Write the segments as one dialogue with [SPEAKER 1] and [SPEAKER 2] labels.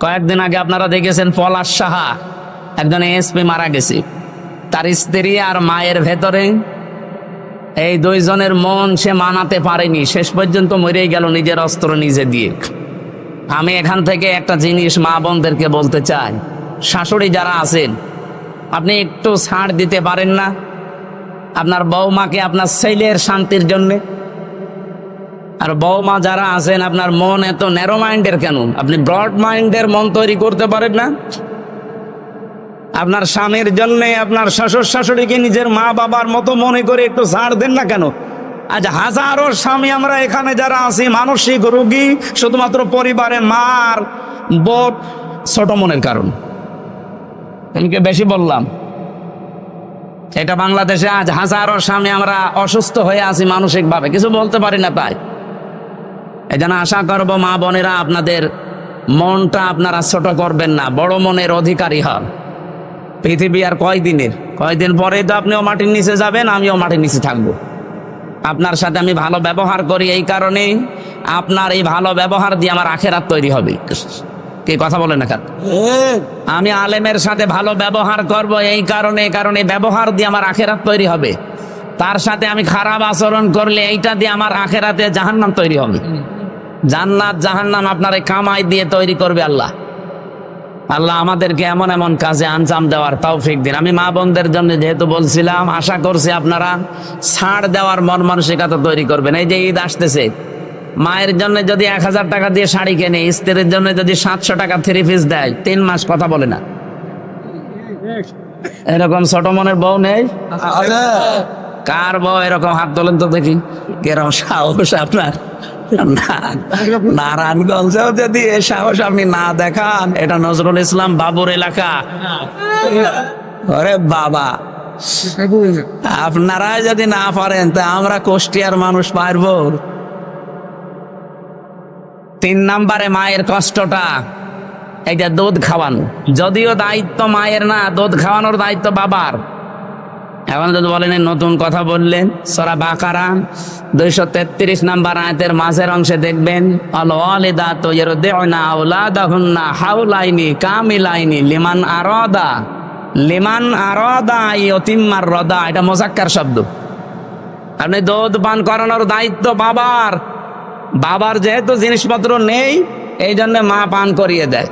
[SPEAKER 1] কয়েকদিন আগে আপনারা দেখেছেন পলাশ সাহা, একজন এসপি মারা গেছে, তার স্ত্রী আর মায়ের ভেতরে এই দুইজনের মন সে মানাতে পারেনি, শেষ পর্যন্ত মরেই গেল নিজের অস্ত্র নিজে দিয়ে। আমি এখান থেকে একটা জিনিস মা বোনদেরকে বলতে চাই, শাশুড়ি যারা আছেন আপনি একটু ছাড় দিতে পারেন না আপনার বৌমাকে আপনার ছেলের শান্তির জন্যে? আর বৌমা যারা আছেন আপনার মন এত ন্যারো মাইন্ডের কেন? আপনি ব্রড মাইন্ডের মন তৈরি করতে পারেন না? আপনার স্বামীর জন্য আপনার শ্বশুর শাশুড়িকে নিজের মা বাবার মতো মনে করে একটু ছাড় দেন না কেন? আজ হাজারো স্বামী আমরা এখানে যারা আছি মানসিক রোগী শুধুমাত্র পরিবারে মার বোধ ছোট মনের কারণ। আমি বেশি বললাম? এটা বাংলাদেশে আজ হাজারো স্বামী আমরা অসুস্থ হয়ে আছি মানসিক ভাবে, কিছু বলতে পারি না। তাই এই জন্য আশা করবো মা বোনেরা আপনাদের মনটা আপনারা ছোট করবেন না, বড় মনের অধিকারী হন। পৃথিবী আর কয়দিন পরেই তো আপনিও মাটির নিচে যাবেন, আমিও মাটির নিচে থাকবো। আপনার সাথে আমি ভালো ব্যবহার করি এই কারণে আপনার এই ভালো ব্যবহার দিয়ে আমার আখেরাত তৈরি হবে। কি কথা বলেন না? আমি আলেমের সাথে ভালো ব্যবহার করব এই কারণে ব্যবহার দিয়ে আমার আখেরাত তৈরি হবে। তার সাথে আমি খারাপ আচরণ করলে এইটা দিয়ে আমার আখেরাতে জাহান্নাম তৈরি হবে। জান্নাত জাহান্নাম আপনার এই কামাই দিয়ে তৈরি করবে আল্লাহ। আল্লাহ আমাদেরকে এমন এমন কাজে আঞ্জাম দেওয়ার তৌফিক দিন। আমি মা বোনদের জন্য যেহেতু বলছিলাম, আশা করছি আপনারা ছাড় দেওয়ার মন মানসিকতা তৈরি করবেন। এই যে ঈদ আসতেছে, মায়ের জন্য যদি 1000 টাকা দিয়ে শাড়ি কেনে, স্ত্রীর জন্য যদি 700 টাকা 3 পিস দেয়, 3 মাস কথা বলে না। এরকম ছোট মনের বউ নেই? কার বউ এরকম? হাত তোলেন তো দেখি। কেরম সাহস আপনার! নারায়ণগঞ্জেও যদি এই সাহস আপনি না দেখান, এটা নজরুল ইসলাম বাবুর এলাকা। ওরে বাবা, আপনারা যদি না পারেন তা আমরা কুষ্টিয়ার মানুষ পারবো? 3 নম্বরে মায়ের কষ্টটা, এইটা দুধ খাওয়ানো। যদিও দায়িত্ব মায়ের না, দুধ খাওয়ানোর দায়িত্ব বাবার। এখন যদি বলেন নতুন কথা বললেন, সূরা বাকারা 233 নম্বর আয়াতের মাঝের অংশে দেখবেন, আল ওয়ালিদাতু ইরদিউনা আওলাদাহুন্না হাওলাইনি কামিলাইনি লিমান আরাদা ইয়তিম্মার রদা। এটা মুযাক্কার শব্দ। আপনি দুধ পান করানোর দায়িত্ব বাবার। বাবার যেহেতু জিনিসপত্র নেই, এই জন্য মা পান করিয়ে দেয়।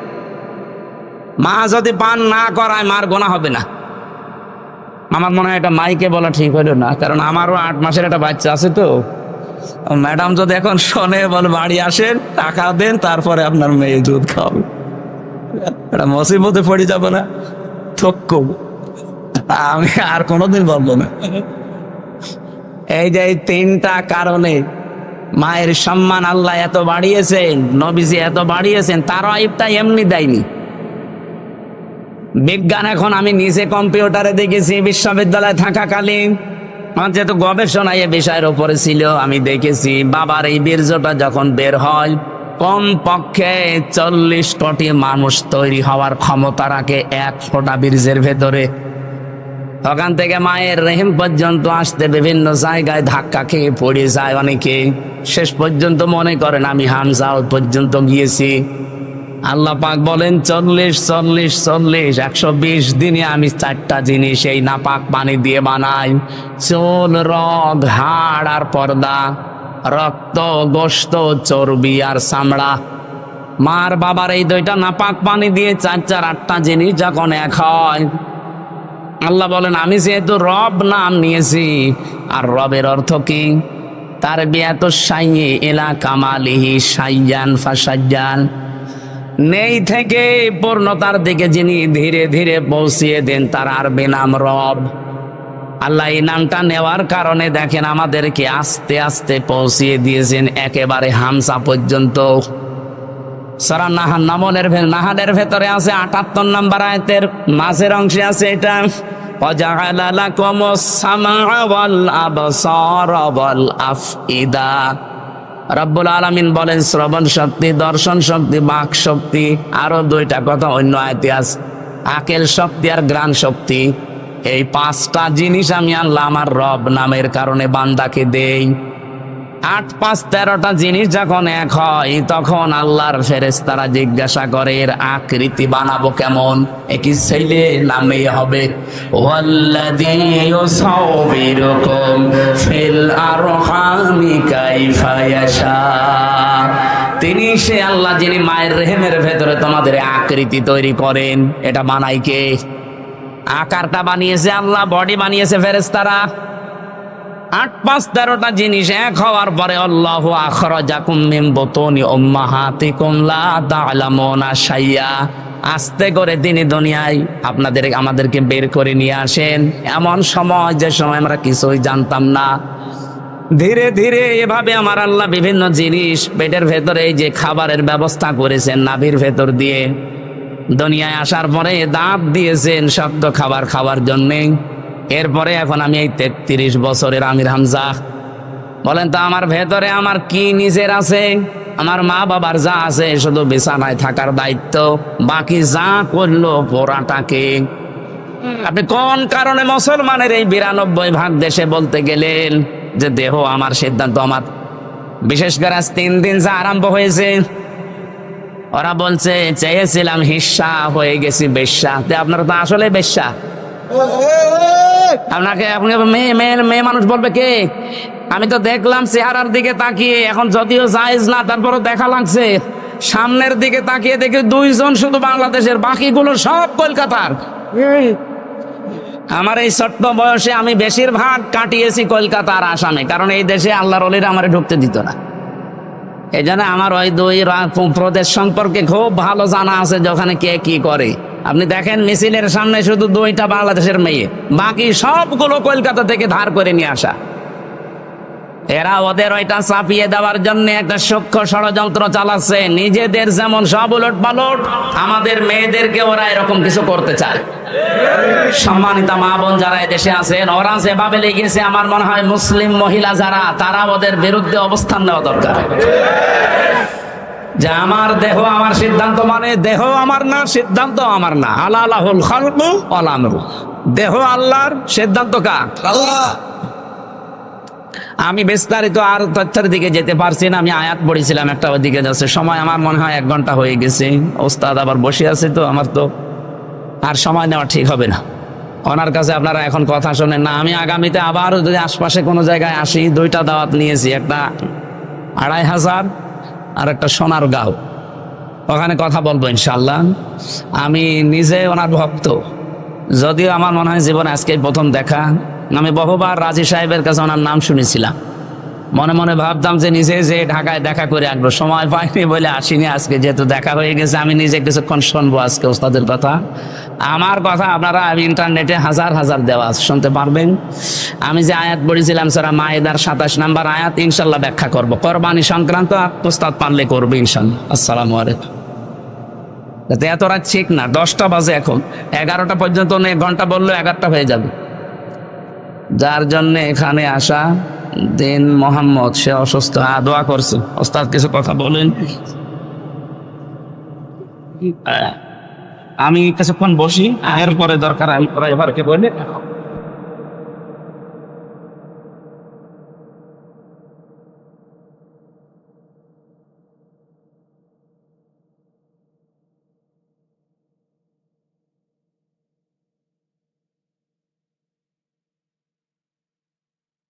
[SPEAKER 1] মা যদি পান না করায় মার গুনাহ হবে না। আমার মনে হয় এটা মাইকে বলা ঠিক হইল না, কারণ আমারও 8 মাসের একটা বাচ্চা আছে। তো ম্যাডাম যদি এখন শোনে, বলে বাড়ি আসেন, টাকা দেন, তারপরে আপনার মেয়ে দুধ খাওয়াবে, এটা মুসিবতে পড়ে যাবো না? থক্কু আমি আর কোনোদিন বলবো না। এই যে 3টা কারণে মায়ের সম্মান আল্লাহ এত বাড়িয়েছেন, নবীজি এত বাড়িয়েছেন, তার আইবটা এমনি দেয়নি। বিজ্ঞান এখন আমি নিজে কম্পিউটারে দেখেছি, বিশ্ববিদ্যালয়ে থাকাকালীন আমার যেহেতু গবেষণা এ বিষয়ের উপরে ছিল, আমি দেখেছি বাবার এই বীর্যটা যখন বের হয়, কম পক্ষে 40 কোটি মানুষ তৈরি হওয়ার ক্ষমতা রাখে 1 ফোঁটা বীর্যের ভেতরে। ওখান থেকে মায়ের রেহিম পর্যন্ত আসতে বিভিন্ন জায়গায় ধাক্কা খেয়ে পড়ে যায় অনেকে। শেষ পর্যন্ত মনে করেন আমি হামজা পর্যন্ত গিয়েছি। আল্লাহ পাক বলেন 120 দিনে আমি 4টা জিনিস এই নাপাক পানি দিয়ে বানাই: চুল, রগ, হাড় আর পর্দা, রক্ত, গোশত, চর্বি আর চামড়া। মার বাবার এই 2টা নাপাক পানি দিয়ে 8টা জিনিস যখন এক হয়, আল্লাহ বলেন আমি যেহেতু রব নাম নিয়েছি। আর রবের অর্থ কি? তার বিয়াত সাইয়ে এলা কামালিহি সাইয়ান ফাসাইয়ান, নেই থেকে পূর্ণতার দিকে যিনি ধীরে ধীরে পৌঁছিয়ে দেন, তার আরবি নাম রব। আল্লাহ এই নামটা নেওয়ার কারণে দেখেন আমাদেরকে আস্তে আস্তে পৌঁছিয়ে দিয়েছেন একেবারে হামসা পর্যন্ত। সূরা নাহালের ভেতরে আছে 78 নম্বর আয়াতের মাঝের অংশে আছে এটা, ওয়াজআলা লাকুমুস সামআ ওয়াল আবসারা ওয়াল আফইদা। রব্বুল আলামিন বলেন শ্রবণ শক্তি, দর্শন শক্তি, বাক শক্তি, আরো 2টা কথা অন্য আয়াতে আছে, আকেল শক্তি আর গ্রাণ শক্তি। এই 5টা জিনিস আমি আল্লাহ আমার রব নামের কারণে বান্দাকে দেই। 8 5 13টা জিনিস যখন এক হয় তখন আল্লাহর ফেরেশতারা জিজ্ঞাসা করে এর আকৃতি বানাবো কেমন, একই ছেলে না মেয়ে হবে? ওয়াল্লাযী ইউসাউবিরুকুম ফিল আরহামি কাইফা ইয়াশা, তিনি সে আল্লাহ যিনি মায়ের রেহেমের ভেতরে তোমাদের আকৃতি তৈরি করেন। এটা বানাই কে? আকারটা বানিয়েছে আল্লাহ, বডি বানিয়েছে ফেরেশতারা। 8 5 13টা জিনিস এক হওয়ার পরে আল্লাহু আখরাজাকুম মিন বুতুনি উম্মাহাতিকুম লা তা'লামুনা শাইয়া, আস্তে করে তিনি দুনিয়ায় আমাদেরকে বের করে নিয়ে আসেন এমন সময় যে সময় আমরা কিছুই জানতাম না। ধীরে ধীরে এভাবে আমার আল্লাহ বিভিন্ন জিনিস পেটের ভেতরে এই যে খাবারের ব্যবস্থা করেছেন নাভির ভেতর দিয়ে, দুনিয়ায় আসার পরে দাঁত দিয়েছেন শক্ত খাবার খাওয়ার জন্যে। এরপরে এখন আমি এই 33 বছরের আমির হামজা। বলেন তো আমার ভেতরে আমার কি নিজের আছে? আমার মা বাবার যা আছে শুধু বিছানায় থাকার দায়িত্ব, বাকি যা করলো পোড়াটাকে। আপনি কোন কারণে মুসলমানের এই 92% দেশে বলতে গেলেন যে দেহ আমার, সিদ্ধান্ত আমার? বিশেষ করে আজ 3 দিন যা আরম্ভ হয়েছে, ওরা বলছে চেয়েছিলাম হিস্সা, হয়ে গেছি বেশ্যা। আপনারা তো আসলে বেশ্যা। আপনাকে মেয়ে মানুষ বলবে কে? আমি তো দেখলাম চেহারার দিকে তাকিয়ে, এখন যদিও জায়েজ না তারপরও দেখা লাগছে। সামনের দিকে তাকিয়ে দেখি 2 জন শুধু বাংলাদেশের, বাকিগুলো সব কলকাতার। আমার এই ছোট্ট বয়সে আমি বেশিরভাগ কাটিয়েছি কলকাতার আসামে, কারণ এই দেশে আল্লাহর ওলিরা আমারে ঢুকতে দিত না। এই জন্য আমার ওই 2 প্রদেশ সম্পর্কে খুব ভালো জানা আছে যে ওখানে কে কি করে। আপনি দেখেন মিছিলের সামনে শুধু 2টা বাংলাদেশের মেয়ে, বাকি সবগুলো কলকাতা থেকে ধার করে নিয়ে আসা। এরা ওদের ওইটা চাপিয়ে দেওয়ার জন্য একটা সূক্ষ্ম ষড়যন্ত্র চালাচ্ছে। নিজেদের যেমন সব উলট পালট, আমাদের মেয়েদেরকে ওরা এরকম কিছু করতে চায়। সম্মানিত মা বোন যারা দেশে আছেন, ওরা যেভাবে লেগেছে, আমার মনে হয় মুসলিম মহিলা যারা, তারা ওদের বিরুদ্ধে অবস্থান নেওয়া দরকার। যে আমার দেহ আমার সিদ্ধান্ত, মানে দেহ আমার না, সিদ্ধান্ত আমার না। আলাহুল খালকু ওয়াল আমরু, দেহ আল্লাহর, সিদ্ধান্ত কার? আল্লাহ। আমি বিস্তারিত আর তথ্যের দিকে যেতে পারছি না, আমি আয়াত পড়েছিলাম একটা, ওইদিকে যাচ্ছে সময়। আমার মনে হয় 1 ঘন্টা হয়ে গেছে। ওস্তাদ আবার বসে আছে, তো আমার তো আর সময় নেওয়া ঠিক হবে না। ওনার কাছে আপনারা এখন কথা শোনেন না। আমি আগামীতে আবার যদি আশপাশে কোনো জায়গায় আসি, 2টা দাওয়াত নিয়েছি, একটা 2500 আর একটা সোনারগাঁও, ওখানে কথা বলবো ইনশাল্লাহ। আমি নিজে ওনার ভক্ত, যদিও আমার মনে হয় জীবনে আজকেই প্রথম দেখা। আমি বহুবার রাজি সাহেবের কাছে ওনার নাম শুনেছিলাম, মনে মনে ভাবতাম যে নিজে যে ঢাকায় দেখা করে আসবো, সময় পাইনি বলে আসিনি। আজকে যেহেতু দেখা হয়ে গেছে, আমি নিজে কিছুক্ষণ শুনবো আজকে ওস্তাদের কথা। আমার কথা আপনারা ইন্টারনেটে হাজার হাজার দেওয়া শুনতে পারবেন। আমি যে আয়াত পড়েছিলাম সূরা মায়েদার 27 নম্বর আয়াত, ইনশাল্লাহ ব্যাখ্যা করবো। কোরবানি সংক্রান্ত ওস্তাদ পারলে করবে ইনশাল্লাহ। আসসালামু আলাইকুম। এত রাত ঠিক না, 10টা বাজে এখন, 11টা পর্যন্ত 1 ঘন্টা বললো 11টা হয়ে যাবে। যার জন্য এখানে আসা, দিন মোহাম্মদ, সে অসুস্থ, দোয়া করছে। ওস্তাদ কিছু কথা বলেন। আমি কিছুক্ষণ বসি, এরপরে দরকার আমি এবারকে বলে